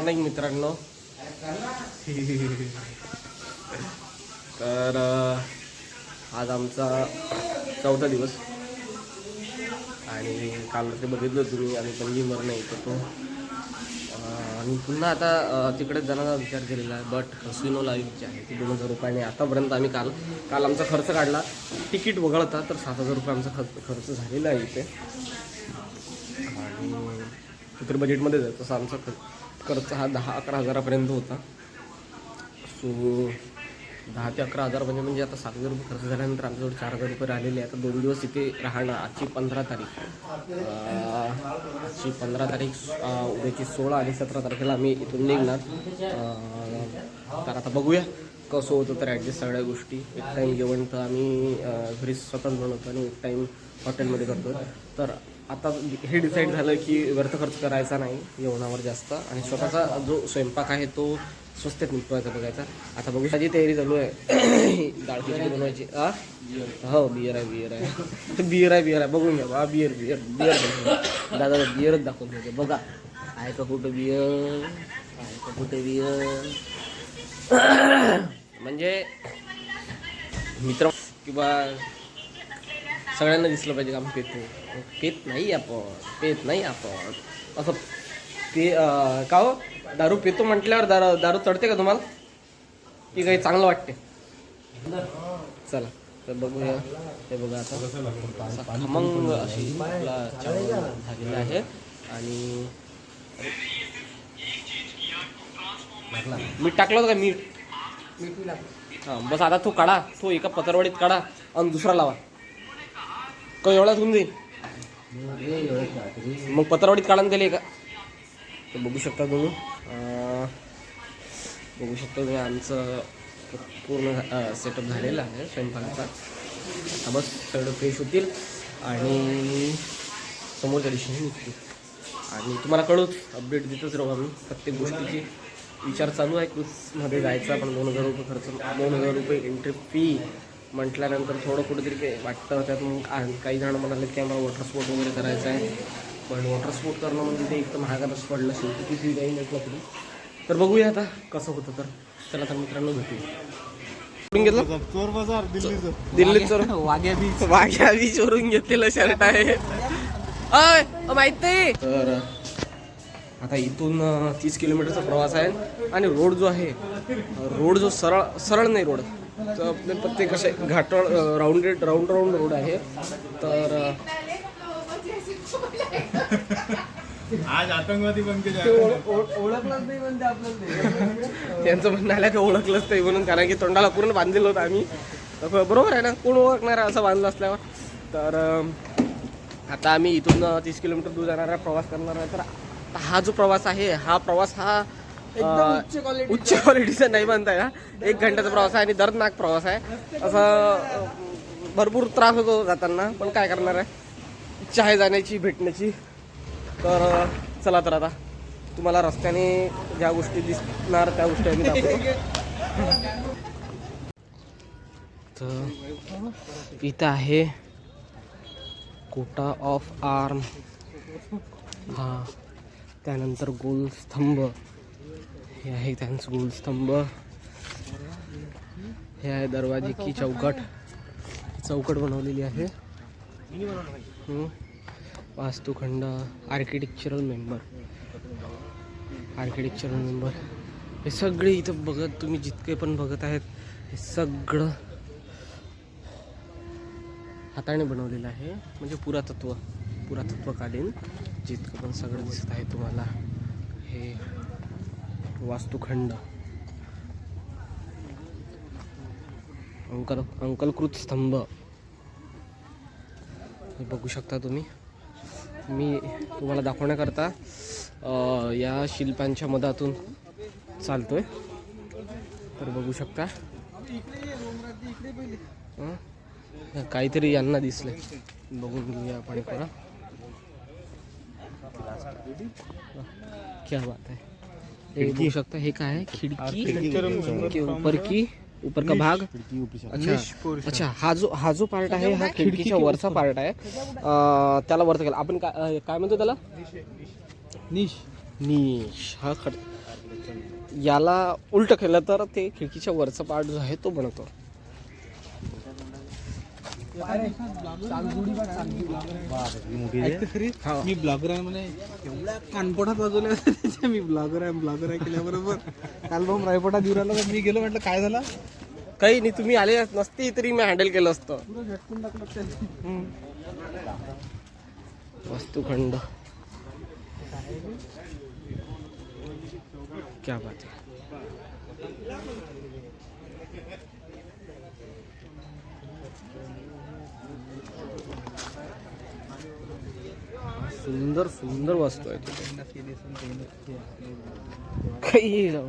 Morning मित्रांनो. तर आज आमचा 4था दिवस आणि काल ते बघितलं तुम्ही आम्ही पण जिमवर नाही येतो आणि पुन्हा आता तिकडे जाण्याचा विचार केलेला आहे. बट कसिनो लाईव्ह जे आहे ते 2000 रुपयाने आतापर्यंत आम्ही काल आमचा खर्च काढला. तिकीट वगळता तर 7000 रुपये आमचा खर्च झालेला आहे इथे आणि इतर बजेटमध्ये जातो. तसं आमचा खर्च हा 10-11 हजारापर्यंत होता. सो 10 ते 11 हजार म्हणजे आता 7000 रुपये खर्च झाल्यानंतर आमच्याजवळ 4000 रुपये राहिलेले आहे. आता 2 दिवस इथे राहणं. आजची 15 तारीख, उद्याची 16 आणि 17 तारखेला आम्ही इथून निघणार. तर आता बघूया कसं होतं तर ॲडजस्ट सगळ्या गोष्टी. एक टाईम जेवण तर आम्ही घरी स्वतःच बनवतो आणि एक टाईम हॉटेलमध्ये करतो. तर आता हे डिसाईड झालं की व्यर्थ खर्च करायचा नाही जेवणावर जास्त आणि स्वतःचा जो स्वयंपाक आहे तो स्वस्तात निपवायचा बघायचा. आता बघू माझी तयारी चालू आहे डाळ खिचडी बनवायची. हो बियर आहे बघून घ्या बा. बियर दादा बियरच दाखवून घ्यायचं. बघा आहे का कुठं बियर, म्हणजे मित्र किंवा सगळ्यांना दिसलं पाहिजे का आम्ही पेत नाही आपण असं का हो. दारू पितो म्हटल्यावर दारू चढते का तुम्हाला की काही चांगलं वाटते? चला तर बघूया. ते बघा आता खमंग अशी झालेलं आहे आणि मीठ टाकलं होतं का? मीठ हां बस. आता तो काढा, तो एका पत्रवाडीत काढा आणि दुसरा लावा. का एवढा होऊन जाईल मग पत्रवाडीत काढा दिले का? तर बघू शकता तुम्ही आमचं पूर्ण सेटअप झालेलं आहे स्वयंपाकाचा. आता बस सगळं फ्रेश होतील आणि समोरच्या दिशेने निघतील आणि तुम्हाला कळूच अपडेट देतच राहू आम्ही. प्रत्येक गोष्टीची विचार चालू आहे. क्रूजमध्ये जायचा पण 2000 रुपये खर्च, 2000 रुपये एंट्री फी म्हटल्यानंतर थोडं कुठेतरी काही वाटतं. त्यात मग काही जण म्हणाले की आम्हाला वॉटर स्पोर्ट वगैरे करायचं आहे. पण वॉटर स्पोर्ट करणं म्हणजे ते एक तर महागातच पडलं शेवटी किती काही म्हटलं तरी. तर बघूया आता कसं होतं. तर चला तर मित्रांनो भेटूया. घेतलं चोर बाजार दिल्ली चोर वाघ्या बीच वरून घेतलेलं शर्ट आहे माहित नाही. तर आता इथून 30 किलोमीटरचा प्रवास आहे आणि रोड जो आहे, रोड जो सरळ नाही रोड तर आपले प्रत्येक असे घाटळ राऊंड रोड आहे. तर आज आतंकवादी ओळखलंच नाही म्हणते आपल्याला. त्यांचं म्हणणं आलं की ओळखलंच नाही म्हणून, कारण की तोंडाला पूर्ण बांधलेलं होतं आम्ही. तर बरोबर आहे ना, कोण ओळखणार असं बांधलं असल्यावर. तर आता आम्ही इथून 30 किलोमीटर दूर जाणारा प्रवास करणार आहे. तर हा जो प्रवास आहे हा उच्च क्वालिटीचा नाही म्हणता या. 1 घंट्याचा प्रवास आहे आणि दर्दनाक प्रवास आहे. असं भरपूर त्रास होतो जाताना, पण काय करणार आहे, इच्छा आहे जाण्याची भेटण्याची. तर चला तर आता तुम्हाला रस्त्याने ज्या गोष्टी दिसणार त्या गोष्टी आम्ही दाखवतो. तर इथं आहे कोटा ऑफ आर्म, हा त्यानंतर गोलस्तंभ, हे आहे त्यांचं गोलस्तंभ. हे आहे दरवाजे की चौकट बनवलेली आहे. वास्तुखंड, आर्किटेक्चरल मेंबर, हे सगळे इथं बघत तुम्ही जितके पण बघत आहेत हे सगळं हाताने बनवलेलं आहे. म्हणजे पुरातत्वकालीन जितकं पण सगळं दिसत आहे तुम्हाला. हे वास्तुखंड, अंकलकृत स्तंभ हे बघू शकता तुम्ही. मी तुम्हाला दाखवण्याकरता या शिल्पांच्या मधातून चालतोय. तर बघू शकता काहीतरी यांना दिसलंय, बघून घेऊया आपण. क्या बात आहे. हे बघू शकता, हे काय आहे, खिडकी ऊपर का भाग. अच्छा हा जो पार्ट आहे हा खिडकीच्या वरचा पार्ट आहे. त्याला वरचा केला आपण काय म्हणतो त्याला, नीश. हा याला उलट केलं तर ते खिडकीच्या वरचा पार्ट जो आहे तो बनतो. मी ब्लॉगर आहे म्हणे एवढ्या कानपटात वाजवल्या त्याच्या मी ब्लॉगर आहे केल्याबरोबर अल्बम रायपटात येऊ राहिला तर मी गेलो म्हटलं काय झालं काही नाही, तुम्ही आले नसते तरी मी हँडल केलं असतं. पुरं झटकून टाकलं त्यांनी. वस्तुखंड क्या बात है. सुंदर सुंदर वस्तू आहे तिथे, काही जाऊ.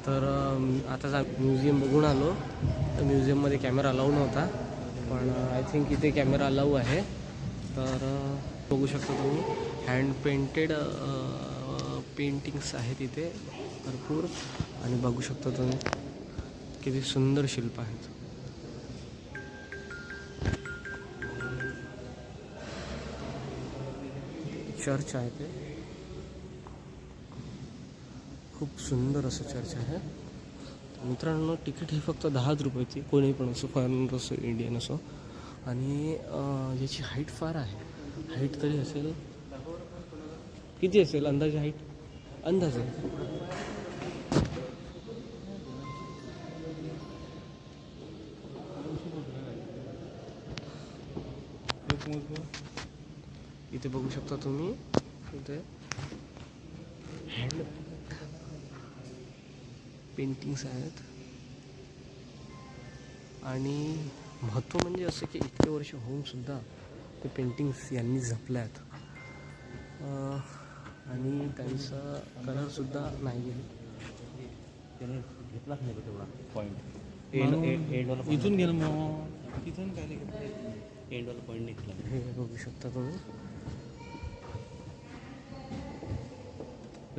तर आता म्युझियम बघून आलो. तर म्युझियममध्ये कॅमेरा अलाऊ नव्हता, पण आय थिंक इथे कॅमेरा अलाऊ आहे. तर बघू शकता तुम्ही हँड पेंटेड पेंटिंग्स आहेत इथे भरपूर. आणि बघू शकता तुम्ही किती सुंदर शिल्प आहेत. चर्च आहे ते, खूप सुंदर असं चर्च आहे. मित्रांनो, तिकीट ही फक्त 10 रुपयाची, कोणी पण असो, फॉरेनर असो, इंडियन असो. आणि याची हाईट फार आहे. हाईट तरी असेल, किती असेल अंदाजे हाईट? अंदाजे इथे बघू शकता तुम्ही, इथे हँड पेंटिंग्स आहेत. आणि महत्त्व म्हणजे असं की इतके वर्ष होऊन सुद्धा ते पेंटिंग्स यांनी जपल्यात. आणि त्यांचा कलरसुद्धा नाही गेले. त्याने घेतलाच नाही तेवढा पॉईंट. इथून गेलं मग तिथून काय घेतलं एंडवाला पॉईंट निघला. हे बघू शकता तुम्ही,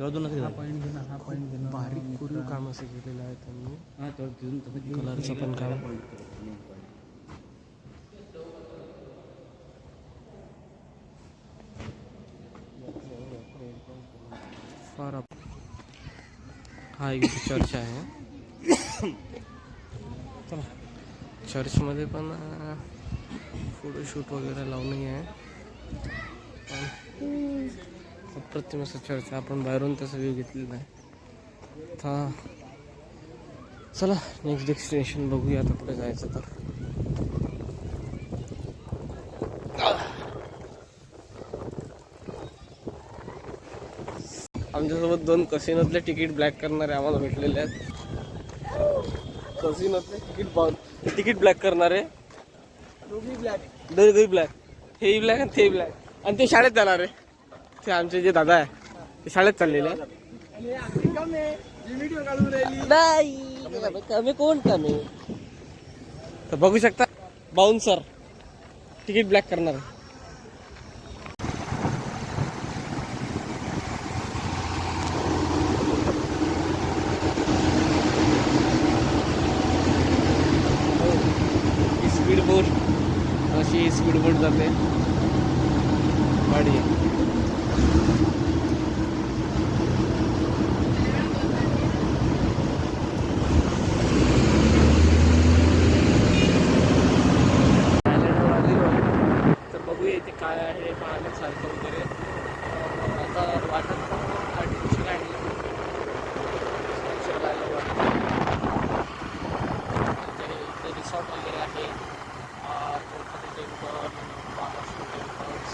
हा पॉईंट घे ना, हा पॉईंट घे ना. बारीक कोरीव काम असं केलेलं आहे त्यांनी. हा तेवढं तिथून तसं कलरचं पण काम फार. हा एक चर्च आहे. चला, चर्चमध्ये पण फोटोशूट वगैरे लावणी आहे. पण अप्रतिम असं चर्च आहे. आपण बाहेरून तसं व्ह्यू घेतलेला आहे. आता चला नेक्स्ट डेस्टिनेशन बघूया आता कुठे जायचं. तर आमच्यासोबत 2 कसिनोतले तिकीट ब्लॅक करणारे आम्हाला भेटलेले आहेत. कसिनोतले तिकीट ब्लॅक करणारे दोघी ब्लॅक, हेही ब्लॅक आणि तेही ब्लॅक. आणि ते शाळेत जाणार आहे. ते आमचे जे दादा आहे ते शाळेत चाललेले आहे. नाही कमी कोण कमी. तर बघू शकता बाउन्सर तिकीट ब्लॅक करणार आहे. स्पीड बोट, अशी स्पीड बोट जाते गाडी. तर बघूया इथे काय आहे पाहण्यासारखं वगैरे. आता वाटत आर्टिफिशियल इथे रिसॉर्ट वगैरे आहे. टेम्पल, महाराष्ट्र टेम्पल्स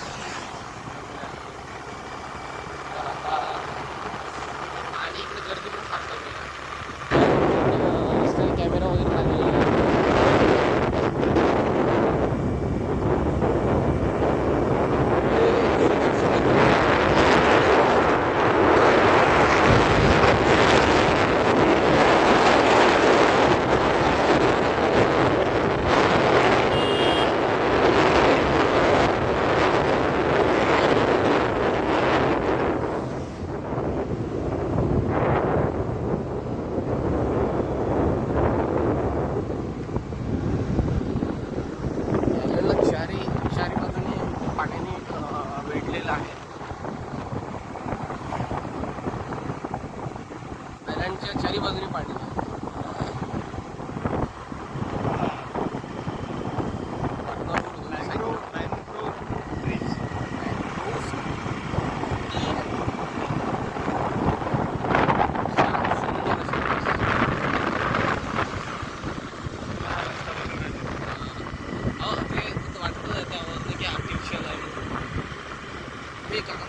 आयलंडच्या चारी बाजूनी पाणी आहे.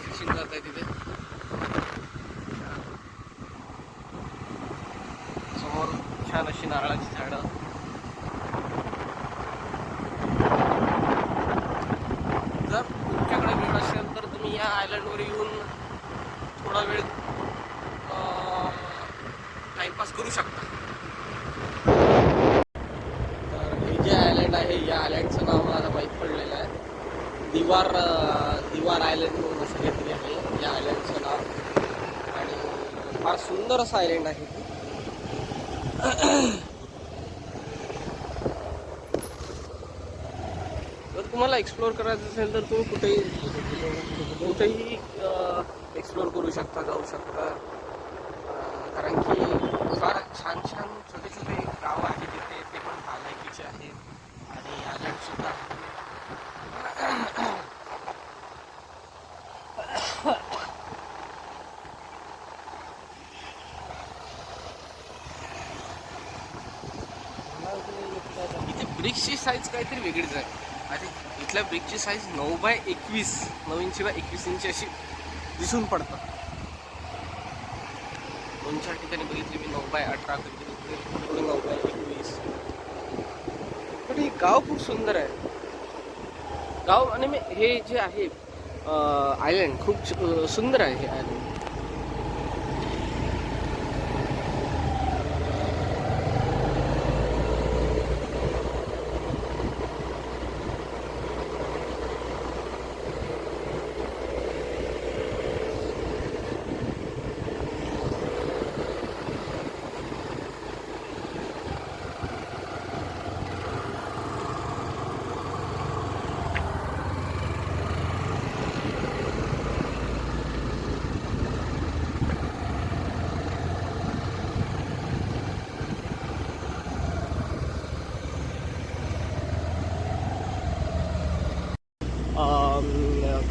फिशिंग करत आहे तिथे. समोर छान अशी नारळाची झाडं. जर तुमच्याकडे वेळ असेल तर तुम्ही या आयलंडवर येऊन थोडा वेळ टाइमपास करू शकता. तर हे जे आयलंड आहे या आयलंडचं नाव मला आता माहीत पडलेलं आहे. दिवार आयलंड म्हणून असं काहीतरी आहे या आयलंडचं नाव. आणि फार सुंदर असं आयलंड आहे. जर तुम्हाला एक्सप्लोअर करायचं असेल तर तुम्ही कुठेही एक्सप्लोअर करू शकता, जाऊ शकता. कारण की फार छान छान छोटे छोटे गाव आहेत तिथे, ते पण पाहायचे आहेत. आणि आयलंडसुद्धा इथे ब्रिक्सची साईज काहीतरी वेगळीच आहे. आणि इथल्या ब्रिकची साईज 9x21 9 इंची बाय 21 इंची अशी दिसून पडतं. 2-4 ठिकाणी बघितली मी 9x18 कधी 9x21. पण हे गाव खूप सुंदर आहे. गाव आणि हे जे आहे आयलंड खूप सुंदर आहे. हे आयलंड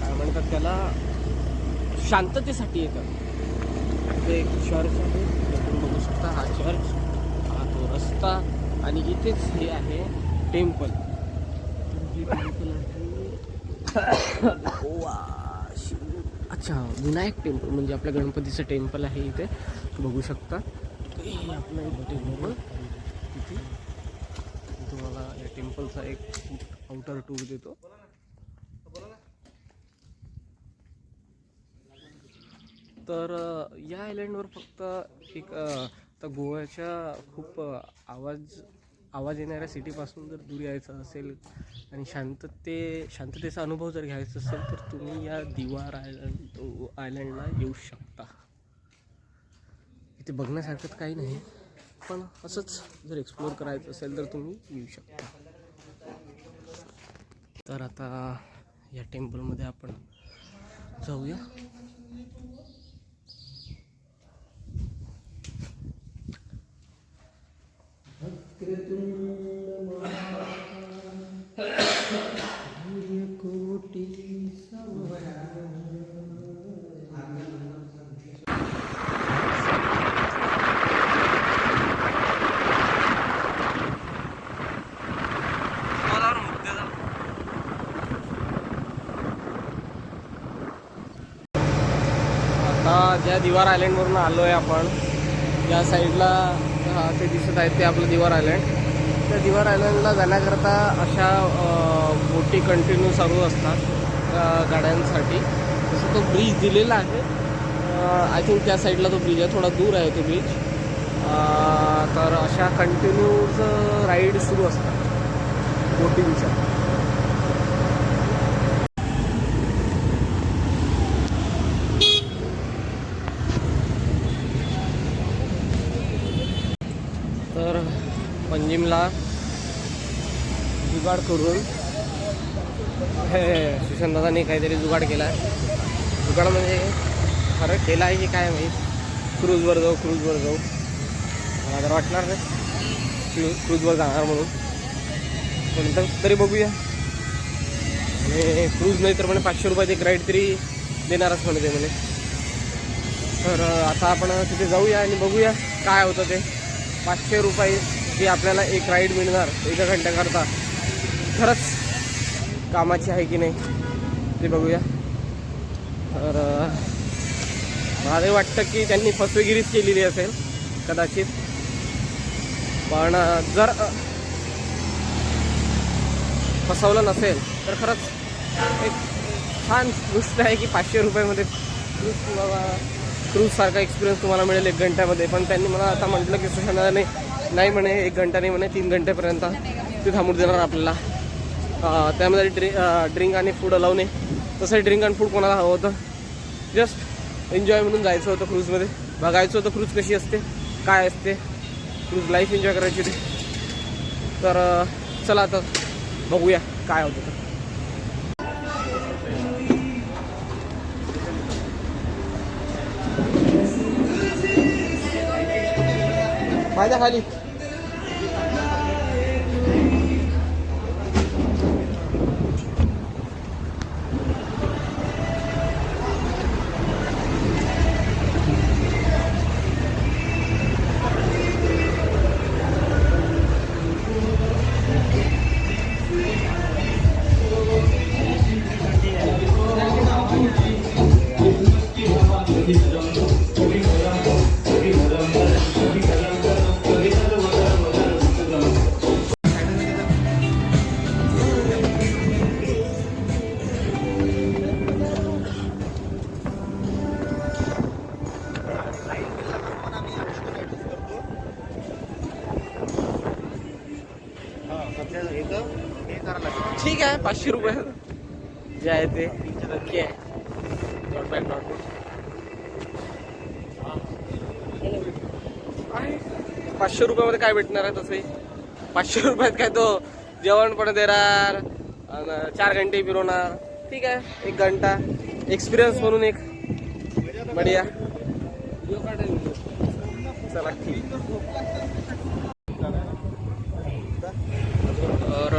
काय म्हणतात त्याला, शांततेसाठी येतात. ते एक चर्च आहे, तुम्ही बघू शकता. हा चर्च, हा तो रस्ता, आणि इथेच हे आहे टेम्पल. अच्छा, विनायक टेम्पल म्हणजे आपल्या गणपतीचं टेम्पल आहे इथे, बघू शकता. हे आपलं एक टेम्पल तिथे. तुम्हाला या टेम्पलचा एक आउटर टूर देतो. तर या आयलंडवर फक्त एक आता गोव्याच्या खूप आवाज येणाऱ्या सिटीपासून जर दूर यायचं असेल आणि शांततेचा अनुभव जर घ्यायचा असेल तर तुम्ही या दिवार आयलंडला येऊ शकता. इथे बघण्यासारखं काही नाही, पण असंच जर एक्सप्लोअर करायचं असेल तर तुम्ही येऊ शकता. तर आता या टेम्पलमध्ये आपण जाऊया. आता ज्या दिवार आयलंडवरून आलो आहे आपण, या साईडला ते दिसत आहेत ते आपलं दिवार आयलंड. त्या दिवार आयलंडला जाण्याकरता अशा बोटी कंटिन्यू चालू असतात गाड्यांसाठी. तसं तो ब्रिज दिलेला आहे. आय थिंक त्या साईडला तो ब्रिज आहे, थोडा दूर आहे तो ब्रिज. तर अशा कंटिन्यूज राईड सुरू असतात बोटिंगच्या. तर पंजिमला जुगाड करून हे सुशांतदादांनी काहीतरी जुगाड केला आहे. जुगाड म्हणजे खरं केला आहे की काय माहीत. क्रूजवर जाऊ मला तर वाटणार नाही क्रूजवर जाणार म्हणून, पण तरी बघूया. आणि क्रूज नाही तर म्हणे 500 रुपयात एक राईड तरी देणारच म्हणे ते म्हणे. तर आता आपण तिथे जाऊया आणि बघूया काय होतं ते. 500 रुपये जी आपल्याला एक राईड मिळणार 1 घंट्याकरता खरंच कामाची आहे की नाही ते बघूया. तर मला हे वाटतं की त्यांनी फसवेगिरीच केलेली असेल कदाचित, पण जर फसवलं नसेल तर खरंच एक छान गोष्ट आहे की 500 रुपयामध्ये क्रूजसारखा एक्सपिरियन्स तुम्हाला मिळेल 1 घंट्यामध्ये. पण त्यांनी मला आता म्हटलं की सुशांतने नाही म्हणे 1 घंटा नाही म्हणे 3 घंटेपर्यंत ते थांबून देणार आपल्याला. त्यामध्ये ड्रिंक आणि फूड अलाव नाही. तसंही ड्रिंक आणि फूड कोणाला हवं होतं, जस्ट एन्जॉय म्हणून जायचं होतं क्रूजमध्ये, बघायचं होतं क्रूज कशी असते काय असते, क्रूज लाईफ एन्जॉय करायची होती. तर चला आता बघूया काय होतं तर. माझ्या खाली ठीक आहे. 500 रुपये जे आहे ते नक्की आहे. 500 रुपयामध्ये काय भेटणार आहे तसंही. 500 रुपयात काय तो जेवण पण देणार, 4 घंटे फिरवणार. ठीक आहे, 1 घंटा एक्सपिरियन्स म्हणून एक बढिया. चला ठीक. तर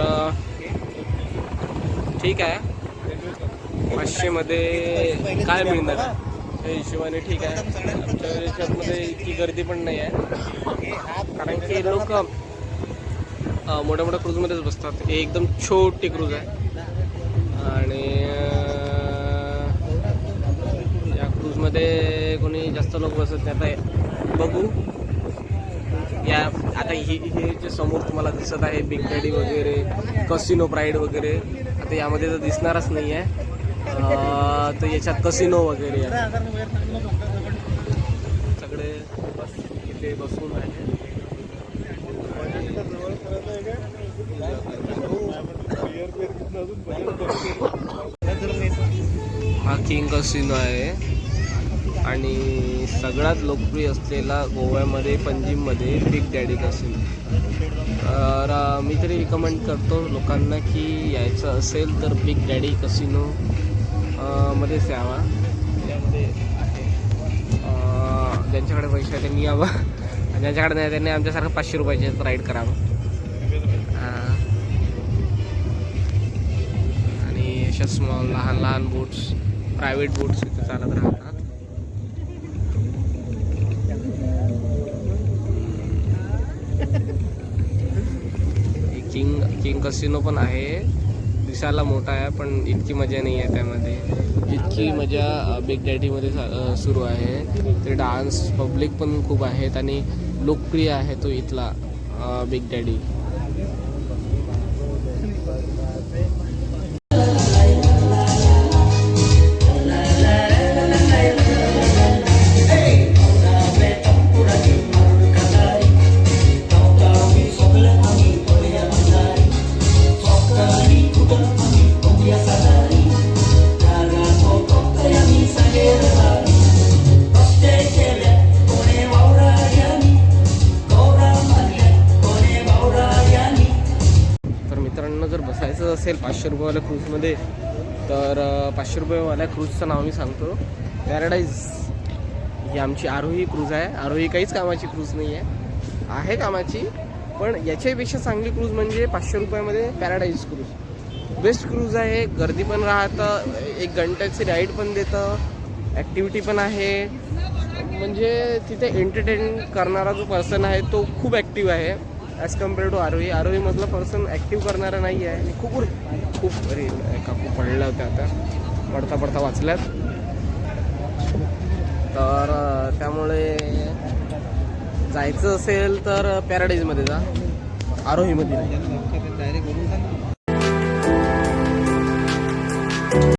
ठीक आहे. 500 मध्ये काय मिळणार त्या हिशोबाने ठीक आहे. आमच्या याच्यामध्ये इतकी गर्दी पण नाही आहे, कारण की लोक मोठ्या मोठ्या क्रूजमध्येच बसतात. हे एकदम छोटी क्रूज आहे आणि या क्रूजमध्ये कोणी जास्त लोक बसत नाही. आता बघू या आता हे जे समोर तुम्हाला दिसत आहे बिग डॅडी वगैरे, कसिनो प्राईड वगैरे, आता यामध्ये तर दिसणारच नाही आहे. तर याच्यात कसिनो वगैरे सगळे इथे बसून आहे. हा किंग कसिनो आहे आणि सगळ्यात लोकप्रिय असलेला गोव्यामध्ये पणजीमध्ये बिग डॅडी कसिनो. तर मी तरी रिकमेंड करतो लोकांना की यायचं असेल तर बिग डॅडी कसिनो मध्येच यावा. त्यामध्ये आहे ज्यांच्याकडे पैसे आहे त्यांनी यावं, ज्यांच्याकडे नाही त्यांनी आमच्यासारखं 500 रुपयाचे राईड करावं. आणि अशा स्मॉल लहान लहान बोट्स, प्रायव्हेट बोट्स इथे चालत राहतात. किंग कसिनो पण आहे, दिसायला मोठा आहे पण इतकी मजा नाही आहे त्यामध्ये जितकी मजा बिग डॅडीमध्ये सुरू आहे. ते डान्स पब्लिक पण खूप आहेत आणि लोकप्रिय आहे तो इथला बिग डॅडी. जर बसायचं असेल 500 रुपयेवाल्या क्रूजमध्ये तर 500 रुपयेवाल्या क्रूजचं नाव मी सांगतो, पॅराडाईज. ही आमची आरोही क्रूज आहे. आरोही काहीच कामाची क्रूज नाही आहे. आहे कामाची, पण याच्यापेक्षा चांगली क्रूज म्हणजे 500 रुपयामध्ये पॅराडाईज क्रूज. बेस्ट क्रूज आहे, गर्दी पण राहतं, 1 घंट्याची राईड पण देतं, ॲक्टिव्हिटी पण आहे. म्हणजे तिथे एंटरटेन करणारा जो पर्सन आहे तो खूप ॲक्टिव्ह आहे ॲज कम्पेअर टू आरोही. आरोहीमधला पर्सन ॲक्टिव्ह करणारा नाही आहे. आणि खूप अरे काकू पडल्या होत्या, आता पडता वाचल्यात. तर त्यामुळे जायचं असेल तर पॅराडाईजमध्ये जा, आरोहीमध्ये नाही. डायरेक्ट वरून